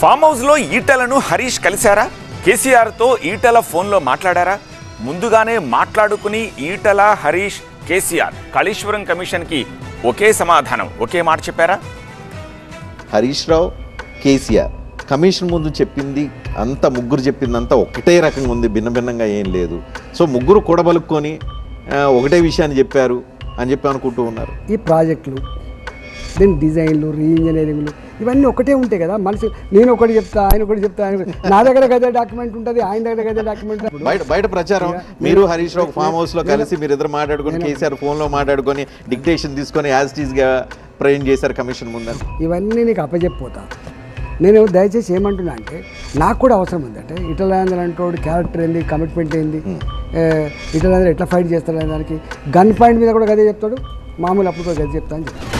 Form హౌస్లో ఈటలను హరీష్ కలిశారా? కేసీఆర్తో ఈటల ఫోన్లో మాట్లాడారా? ముందుగానే మాట్లాడుకుని ఈటల, హరీష్, కేసీఆర్ కాళేశ్వరం కమిషన్కి ఒకే సమాధానం, ఒకే మాట చెప్పారా? హరీష్ రావు, కేసీఆర్ కమిషన్ ముందు చెప్పింది అంతా, ముగ్గురు చెప్పిందంతా ఒకటే రకంగా ఉంది, భిన్నంగా ఏం లేదు. సో ముగ్గురు కూడబలుక్కొని ఒకటే విషయాన్ని చెప్పారు అని చెప్పి అనుకుంటూ ఉన్నారు. ఈ ప్రాజెక్టులు, దీని డిజైన్లు, రీఇంజనీరింగ్లు ఇవన్నీ ఒకటే ఉంటాయి కదా. మనిషి నేను ఒకటి చెప్తా, ఆయన ఒకటి చెప్తా, ఆయన నా దగ్గర గదే డాక్యుమెంట్ ఉంటుంది, ఆయన దగ్గర గదే డాక్యుమెంట్. బయట ప్రచారం మీరు హరీష్ రావు ఫామ్ హౌస్లో కలిసి మీరు ఇద్దరు మాట్లాడుకొని, కేసీఆర్ ఫోన్లో మాట్లాడుకొని డిక్టేషన్ తీసుకొని యాజ్ టీజ్గా ప్రజెంట్ చేశారు కమిషన్ ముందని. ఇవన్నీ నీకు అప్పచెప్పిపోతా. నేను దయచేసి ఏమంటున్నా అంటే, నాకు కూడా అవసరం ఉంది. అంటే ఇటలాంధ్ర అంటోడు క్యారెక్టర్ ఏంది, కమిట్మెంట్ ఏంది, ఇటలాంధ్ర ఎట్లా ఫైట్ చేస్తాడు అనే దానికి గన్ పాయింట్ మీద కూడా గదే చెప్తాడు, మామూలు అప్పుడు కూడా గది చెప్తా అని చెప్తాను.